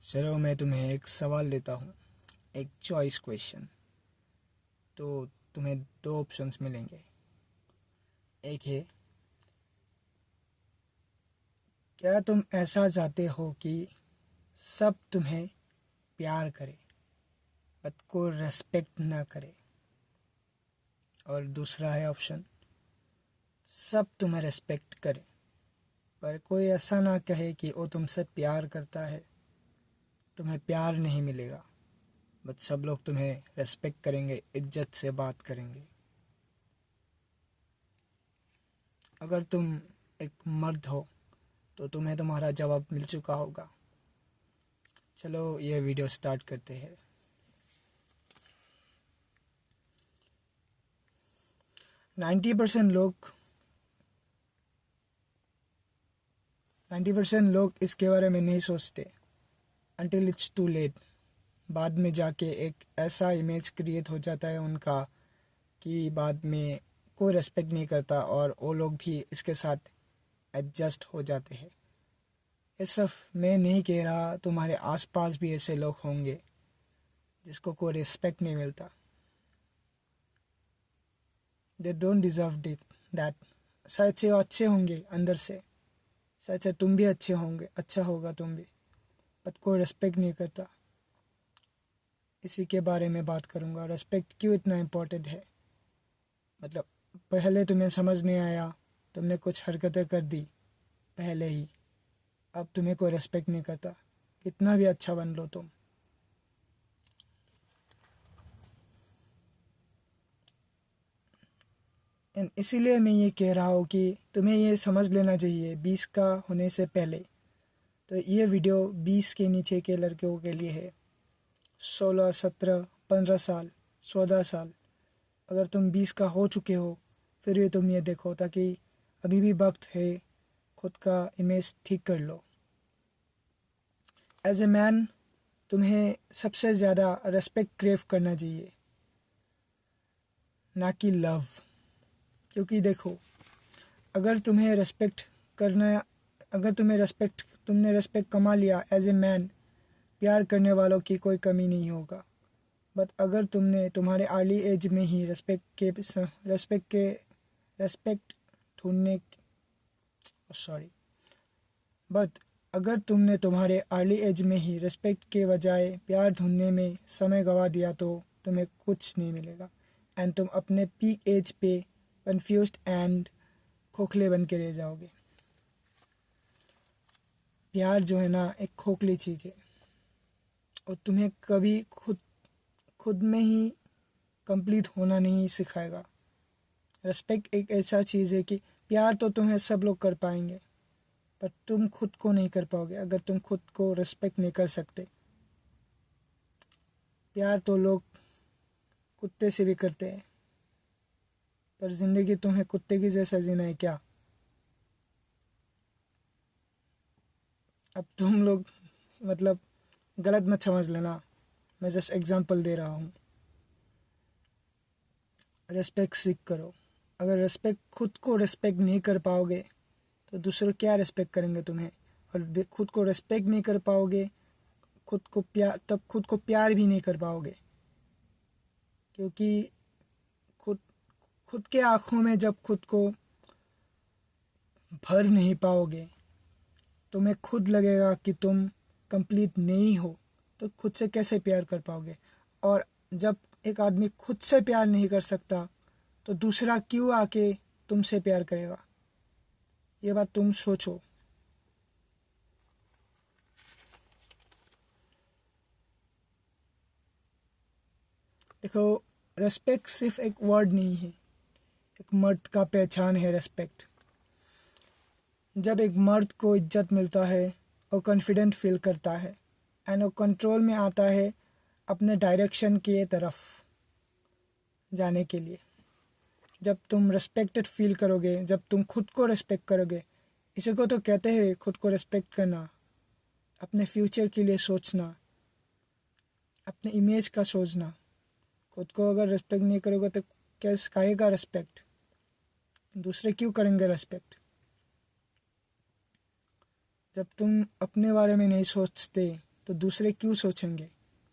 चलो मैं तुम्हें एक सवाल देता हूँ, एक चॉइस क्वेश्चन। तो तुम्हें दो ऑप्शंस मिलेंगे। एक है, क्या तुम ऐसा चाहते हो कि सब तुम्हें प्यार करे बट कोई रेस्पेक्ट ना करे। और दूसरा है ऑप्शन, सब तुम्हें रेस्पेक्ट करे पर कोई ऐसा ना कहे कि वो तुमसे प्यार करता है, तुम्हें प्यार नहीं मिलेगा बट सब लोग तुम्हें रेस्पेक्ट करेंगे, इज्जत से बात करेंगे। अगर तुम एक मर्द हो तो तुम्हें तुम्हारा जवाब मिल चुका होगा। चलो ये वीडियो स्टार्ट करते हैं। 90% लोग 90% लोग इसके बारे में नहीं सोचते until it's too late। बाद में जाके एक ऐसा इमेज क्रिएट हो जाता है उनका कि बाद में कोई रेस्पेक्ट नहीं करता और वो लोग भी इसके साथ एडजस्ट हो जाते हैं। ये सब मैं नहीं कह रहा, तुम्हारे आसपास भी ऐसे लोग होंगे जिसको कोई रिस्पेक्ट नहीं मिलता। They don't deserve that. शायद से वो अच्छे होंगे अंदर से, शायद से तुम भी अच्छे होंगे, अच्छा होगा तुम भी, बट कोई रेस्पेक्ट नहीं करता। इसी के बारे में बात करूँगा, रेस्पेक्ट क्यों इतना इम्पोर्टेंट है। मतलब पहले तुम्हें समझ नहीं आया, तुमने कुछ हरकतें कर दी पहले ही, अब तुम्हें कोई रेस्पेक्ट नहीं करता, कितना भी अच्छा बन लो तुम। एंड इसीलिए मैं ये कह रहा हूँ कि तुम्हें ये समझ लेना चाहिए 20 का होने से पहले। तो ये वीडियो 20 के नीचे के लड़कों के लिए है। 16, 17, 15 साल, 14 साल, अगर तुम 20 का हो चुके हो फिर भी तुम ये देखो, ताकि अभी भी वक्त है, खुद का इमेज ठीक कर लो। एज ए मैन तुम्हें सबसे ज़्यादा रेस्पेक्ट क्रेव करना चाहिए, ना कि लव। क्योंकि देखो, अगर तुम्हें रेस्पेक्ट करना, अगर तुमने रेस्पेक्ट कमा लिया एज ए मैन, प्यार करने वालों की कोई कमी नहीं होगा। बट अगर तुम्हारे अर्ली एज में ही रेस्पेक्ट ढूंढने सॉरी बट अगर तुमने तुम्हारे अर्ली एज में ही रेस्पेक्ट के बजाय प्यार ढूंढने में समय गवा दिया तो तुम्हें कुछ नहीं मिलेगा। एंड तुम अपने पीक एज पे कंफ्यूज्ड एंड खोखले बन के रह जाओगे। प्यार जो है ना, एक खोखली चीज़ है और तुम्हें कभी खुद में ही कंप्लीट होना नहीं सिखाएगा। रेस्पेक्ट एक ऐसा चीज़ है कि प्यार तो तुम्हें सब लोग कर पाएंगे पर तुम खुद को नहीं कर पाओगे अगर तुम खुद को रेस्पेक्ट नहीं कर सकते। प्यार तो लोग कुत्ते से भी करते हैं, पर ज़िंदगी तुम्हें कुत्ते की जैसा जीना है क्या? अब तुम लोग मतलब गलत मत समझ लेना, मैं जस्ट एग्जांपल दे रहा हूँ। रेस्पेक्ट सीख करो। अगर खुद को रेस्पेक्ट नहीं कर पाओगे तो दूसरे क्या रेस्पेक्ट करेंगे तुम्हें। और खुद को रेस्पेक्ट नहीं कर पाओगे, खुद को प्यार भी नहीं कर पाओगे। क्योंकि खुद खुद के आँखों में जब खुद को भर नहीं पाओगे, तुम्हें खुद लगेगा कि तुम कंप्लीट नहीं हो, तो खुद से कैसे प्यार कर पाओगे। और जब एक आदमी खुद से प्यार नहीं कर सकता तो दूसरा क्यों आके तुमसे प्यार करेगा। ये बात तुम सोचो। देखो, रेस्पेक्ट सिर्फ एक वर्ड नहीं है, एक मर्द का पहचान है रेस्पेक्ट। जब एक मर्द को इज्जत मिलता है, वो कॉन्फिडेंट फील करता है एंड वो कंट्रोल में आता है अपने डायरेक्शन के तरफ जाने के लिए। जब तुम रेस्पेक्टेड फील करोगे, जब तुम खुद को रेस्पेक्ट करोगे, इसी को तो कहते हैं खुद को रेस्पेक्ट करना, अपने फ्यूचर के लिए सोचना, अपने इमेज का सोचना। खुद को अगर रेस्पेक्ट नहीं करोगे तो कैसे काहेगा रेस्पेक्ट, दूसरे क्यों करेंगे रेस्पेक्ट। जब तुम अपने बारे में नहीं सोचते तो दूसरे क्यों सोचेंगे।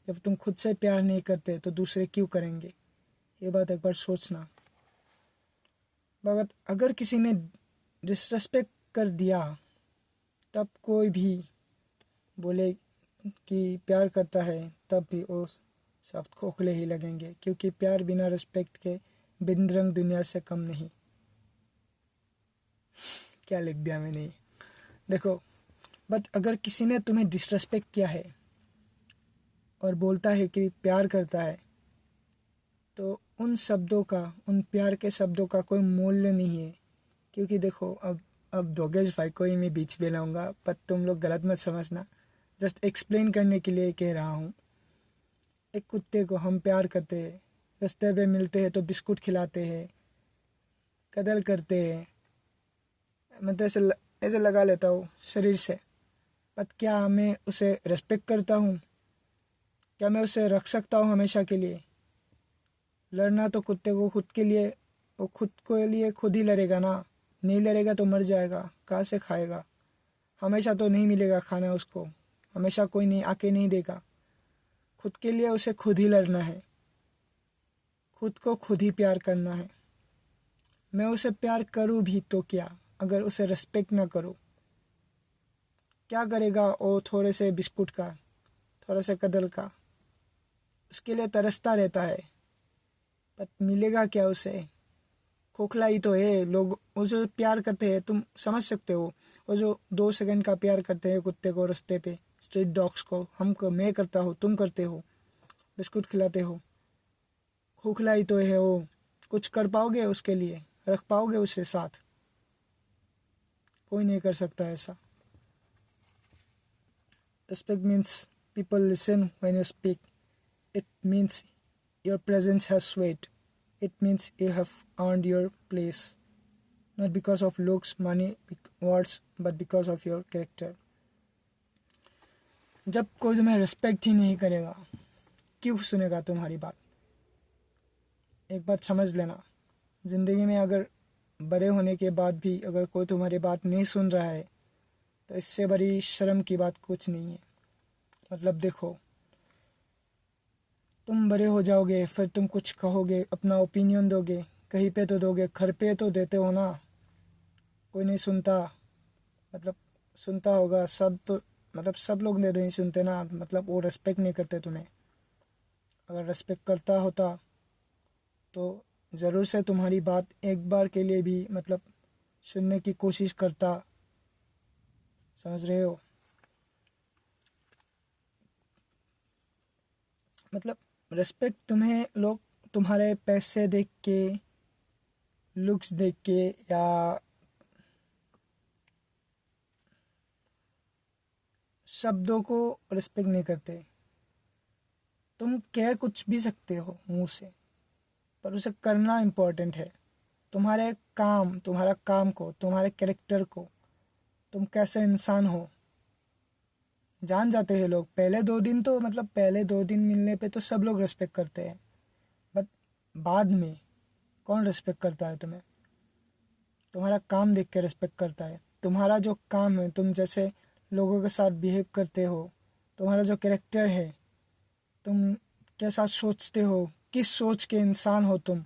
जब तुम खुद से प्यार नहीं करते तो दूसरे क्यों करेंगे। ये बात एक बार सोचना। मगर अगर किसी ने डिसरेस्पेक्ट कर दिया तब कोई भी बोले कि प्यार करता है तब भी वो सब खोखले ही लगेंगे, क्योंकि प्यार बिना रिस्पेक्ट के बिंदरंग दुनिया से कम नहीं। क्या लिख दिया मैंने। देखो, बट अगर किसी ने तुम्हें डिसरेस्पेक्ट किया है और बोलता है कि प्यार करता है, तो उन शब्दों का, उन प्यार के शब्दों का कोई मूल्य नहीं है। क्योंकि देखो, अब दोगेश भाई को ही मैं बीच में लाऊंगा, पर तुम लोग गलत मत समझना, जस्ट एक्सप्लेन करने के लिए कह रहा हूँ। एक कुत्ते को हम प्यार करते हैं, रास्ते पे मिलते हैं तो बिस्कुट खिलाते हैं, कदल करते हैं, मैं तो ऐसे लगा लेता हूँ शरीर से। बट क्या मैं उसे रेस्पेक्ट करता हूँ? क्या मैं उसे रख सकता हूँ हमेशा के लिए? लड़ना तो कुत्ते को खुद के लिए, वो खुद के लिए खुद ही लड़ेगा ना। नहीं लड़ेगा तो मर जाएगा, कहाँ से खाएगा? हमेशा तो नहीं मिलेगा खाना उसको, हमेशा कोई नहीं आके नहीं देगा। खुद के लिए उसे खुद ही लड़ना है, खुद को खुद ही प्यार करना है। मैं उसे प्यार करूँ भी तो क्या, अगर उसे रिस्पेक्ट ना करूँ? क्या करेगा वो थोड़े से बिस्कुट का, थोड़ा से कदल का? उसके लिए तरसता रहता है, पर मिलेगा क्या उसे? खोखला ही तो है। लोग वो जो प्यार करते हैं, तुम समझ सकते हो, वो जो 2 सेकंड का प्यार करते हैं कुत्ते को, रास्ते पे स्ट्रीट डॉग्स को, हमको, मैं करता हूँ, तुम करते हो, बिस्कुट खिलाते हो। खोखला ही तो है वो। कुछ कर पाओगे उसके लिए? रख पाओगे उससे साथ? कोई नहीं कर सकता ऐसा। Respect means people listen when you speak. It means your presence has weight. It means you have earned your place. Not because of looks, money, words, but because of your character. जब कोई तुम्हें respect ही नहीं करेगा, क्यों सुनेगा तुम्हारी बात? एक बात समझ लेना, ज़िंदगी में अगर बड़े होने के बाद भी अगर कोई तुम्हारी बात नहीं सुन रहा है, तो इससे बड़ी शर्म की बात कुछ नहीं है। मतलब देखो, तुम बड़े हो जाओगे, फिर तुम कुछ कहोगे, अपना ओपिनियन दोगे, कहीं पे तो दोगे, घर पे तो देते हो ना। कोई नहीं सुनता, मतलब सुनता होगा सब तो, मतलब सब लोग नहीं सुनते ना, मतलब वो रेस्पेक्ट नहीं करते तुम्हें। अगर रेस्पेक्ट करता होता तो ज़रूर से तुम्हारी बात एक बार के लिए भी मतलब सुनने की कोशिश करता। समझ रहे हो? मतलब रेस्पेक्ट तुम्हें लोग तुम्हारे पैसे देख के, लुक्स देख के, या शब्दों को रिस्पेक्ट नहीं करते। तुम कह कुछ भी सकते हो मुंह से, पर उसे करना इम्पोर्टेंट है। तुम्हारे काम, तुम्हारा काम को, तुम्हारे कैरेक्टर को, तुम कैसे इंसान हो जान जाते हैं लोग। पहले 2 दिन तो, मतलब पहले 2 दिन मिलने पे तो सब लोग रिस्पेक्ट करते हैं, बट बाद में कौन रिस्पेक्ट करता है तुम्हें? तुम्हारा काम देख के रिस्पेक्ट करता है। तुम्हारा जो काम है, तुम जैसे लोगों के साथ बिहेव करते हो, तुम्हारा जो कैरेक्टर है, तुम कैसा सोचते हो, किस सोच के इंसान हो तुम,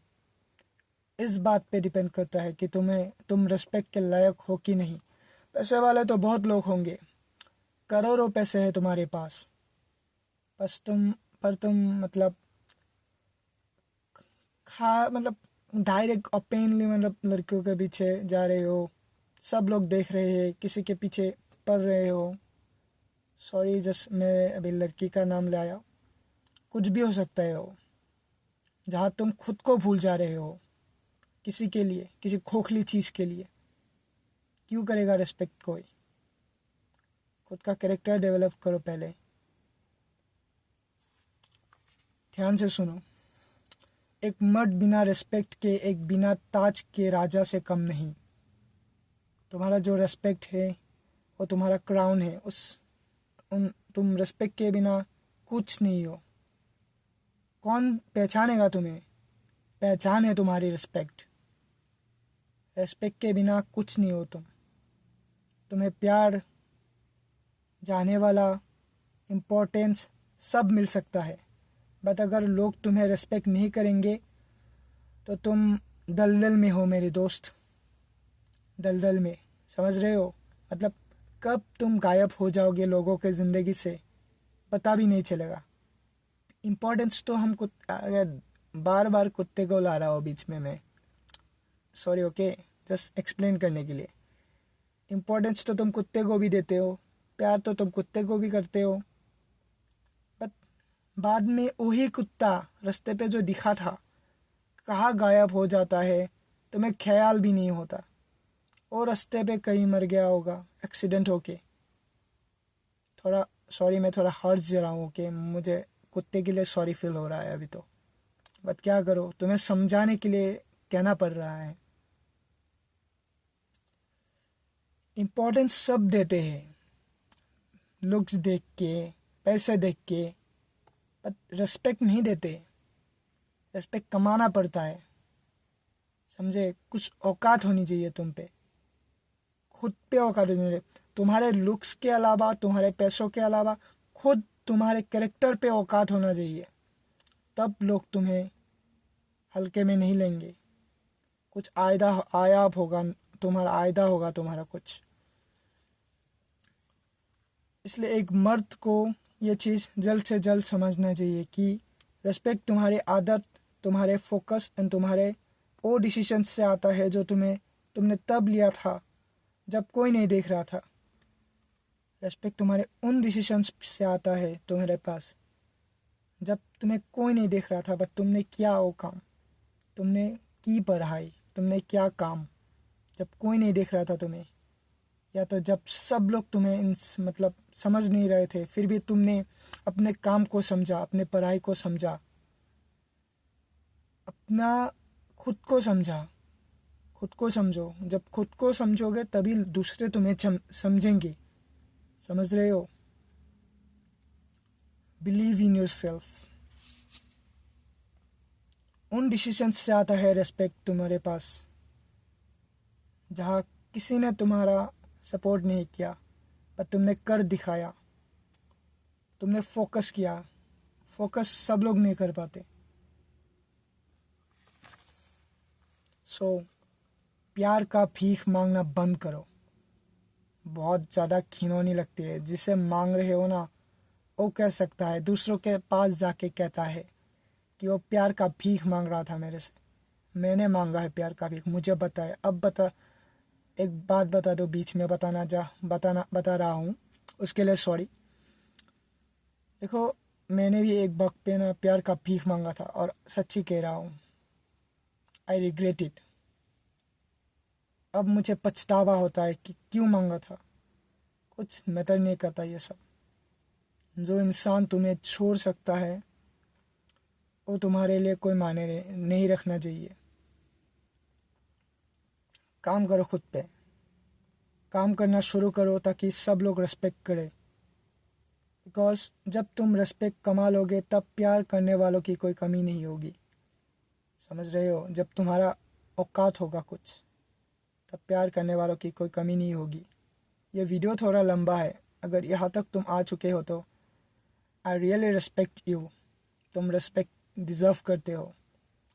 इस बात पे डिपेंड करता है कि तुम रिस्पेक्ट के लायक हो कि नहीं। पैसे वाले तो बहुत लोग होंगे, करोड़ों पैसे है तुम्हारे पास, बस तुम मतलब मतलब डायरेक्ट ओपनली मतलब लड़कियों के पीछे जा रहे हो, सब लोग देख रहे हैं, किसी के पीछे पड़ रहे हो। सॉरी, जस्ट मैं अभी लड़की का नाम लाया, कुछ भी हो सकता है वो। जहाँ तुम खुद को भूल जा रहे हो किसी के लिए, किसी खोखली चीज़ के लिए, क्यों करेगा रिस्पेक्ट कोई? खुद का कैरेक्टर डेवलप करो पहले। ध्यान से सुनो, एक मर्द बिना रिस्पेक्ट के, एक बिना ताज के राजा से कम नहीं। तुम्हारा जो रिस्पेक्ट है वो तुम्हारा क्राउन है। तुम रिस्पेक्ट के बिना कुछ नहीं हो। कौन पहचानेगा तुम्हें? पहचान है तुम्हारी रिस्पेक्ट। रिस्पेक्ट के बिना कुछ नहीं हो तुम। तुम्हें प्यार, जाने वाला, इम्पोर्टेंस सब मिल सकता है। बट अगर लोग तुम्हें रिस्पेक्ट नहीं करेंगे तो तुम दलदल में हो मेरे दोस्त, दलदल में। समझ रहे हो? मतलब कब तुम गायब हो जाओगे लोगों के ज़िंदगी से पता भी नहीं चलेगा। इम्पोर्टेंस तो हम बार बार कुत्ते को ला रहा हूँ बीच में मैं, सॉरी, ओके, जस्ट एक्सप्लेन करने के लिए। इम्पोर्टेंस तो तुम कुत्ते को भी देते हो, प्यार तो तुम कुत्ते को भी करते हो, बट बाद में वही कुत्ता रास्ते पे जो दिखा था कहाँ गायब हो जाता है तुम्हें ख्याल भी नहीं होता। और रास्ते पे कहीं मर गया होगा एक्सीडेंट होके। थोड़ा सॉरी, मैं थोड़ा हर्ट जा रहा हूँ, ओके, मुझे कुत्ते के लिए सॉरी फील हो रहा है अभी तो, बट क्या करो, तुम्हें समझाने के लिए कहना पड़ रहा है। इम्पोर्टेंस सब देते हैं, लुक्स देख के, पैसे देख के, बट रिस्पेक्ट नहीं देते। रिस्पेक्ट कमाना पड़ता है, समझे? कुछ औकात होनी चाहिए तुम पे, खुद पे औकात होनी चाहिए। तुम्हारे लुक्स के अलावा, तुम्हारे पैसों के अलावा खुद तुम्हारे कैरेक्टर पे औकात होना चाहिए, तब लोग तुम्हें हल्के में नहीं लेंगे। कुछ आयाब होगा तुम्हारा, आयदा होगा तुम्हारा कुछ। इसलिए एक मर्द को ये चीज़ जल्द से जल्द समझना चाहिए कि रिस्पेक्ट तुम्हारे आदत, तुम्हारे फोकस एंड तुम्हारे वो डिसीजन से आता है जो तुमने तब लिया था जब कोई नहीं देख रहा था। रिस्पेक्ट तुम्हारे उन डिसीजंस से आता है तुम्हारे पास जब तुम्हें कोई नहीं देख रहा था, बट तुमने किया वो काम, तुमने की पढ़ाई, तुमने क्या काम जब कोई नहीं देख रहा था तुम्हें, या तो जब सब लोग तुम्हें मतलब समझ नहीं रहे थे, फिर भी तुमने अपने काम को समझा, अपने पढ़ाई को समझा, अपना खुद को समझा। खुद को समझो, जब खुद को समझोगे तभी दूसरे तुम्हें समझेंगे। समझ रहे हो? Believe in your self. उन डिसीजन से आता है रेस्पेक्ट तुम्हारे पास जहाँ किसी ने तुम्हारा सपोर्ट नहीं किया, पर तुमने कर दिखाया, तुमने फोकस किया। फोकस सब लोग नहीं कर पाते। सो प्यार का भीख मांगना बंद करो। बहुत ज़्यादा घिनौनी लगती है। जिसे मांग रहे हो ना, वो कह सकता है, दूसरों के पास जाके कहता है कि वो प्यार का भीख मांग रहा था मेरे से, मैंने मांगा है प्यार का भीख, मुझे बताए। अब बता, एक बात बता दो, बीच में बता रहा हूँ, उसके लिए सॉरी। देखो, मैंने भी एक वक्त पे ना प्यार का भीख मांगा था, और सच्ची कह रहा हूँ, आई रिग्रेट इट। अब मुझे पछतावा होता है कि क्यों मांगा था। कुछ मैटर नहीं करता ये सब। जो इंसान तुम्हें छोड़ सकता है वो तुम्हारे लिए कोई मायने नहीं रखना चाहिए। काम करो खुद पे, काम करना शुरू करो ताकि सब लोग रेस्पेक्ट करें। बिकॉज जब तुम रेस्पेक्ट कमा लोगे तब प्यार करने वालों की कोई कमी नहीं होगी। समझ रहे हो? जब तुम्हारा औकात होगा कुछ, तब प्यार करने वालों की कोई कमी नहीं होगी। ये वीडियो थोड़ा लंबा है, अगर यहाँ तक तुम आ चुके हो तो आई रियली रिस्पेक्ट यू। तुम रिस्पेक्ट डिज़र्व करते हो,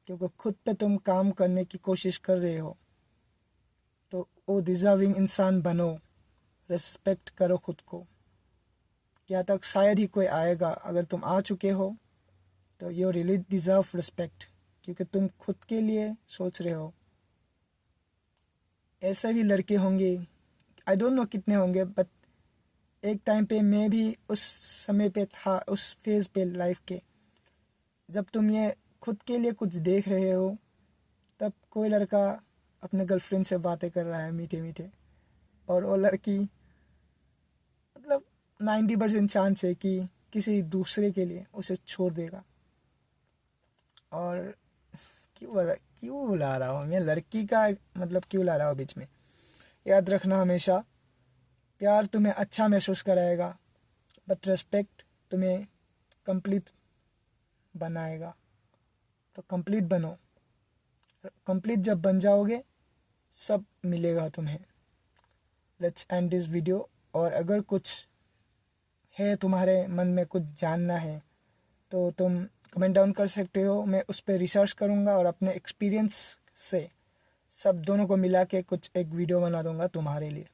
क्योंकि खुद पे तुम काम करने की कोशिश कर रहे हो। तो वो डिज़र्विंग इंसान बनो, रिस्पेक्ट करो खुद को। यहाँ तक शायद ही कोई आएगा। अगर तुम आ चुके हो तो यू रियली डिज़र्व रिस्पेक्ट, क्योंकि तुम खुद के लिए सोच रहे हो। ऐसे भी लड़के होंगे, आई डोंट नो कितने होंगे, बट एक टाइम पे मैं भी उस समय पे था, उस फेज़ पे लाइफ के, जब तुम ये खुद के लिए कुछ देख रहे हो, तब कोई लड़का अपने गर्लफ्रेंड से बातें कर रहा है मीठे मीठे, और वो लड़की मतलब 90% चांस है कि किसी दूसरे के लिए उसे छोड़ देगा। और क्यों बुला रहा हूँ मैं लड़की का, मतलब क्यों ला रहा हूँ बीच में? याद रखना हमेशा, प्यार तुम्हें अच्छा महसूस कराएगा, बट रिस्पेक्ट तुम्हें कंप्लीट बनाएगा। तो कंप्लीट बनो। कंप्लीट जब बन जाओगे सब मिलेगा तुम्हें। Let's end this video. और अगर कुछ है, तुम्हारे मन में कुछ जानना है तो तुम कमेंट डाउन कर सकते हो। मैं उस पर रिसर्च करूँगा और अपने एक्सपीरियंस से सब दोनों को मिला के कुछ एक वीडियो बना दूँगा तुम्हारे लिए।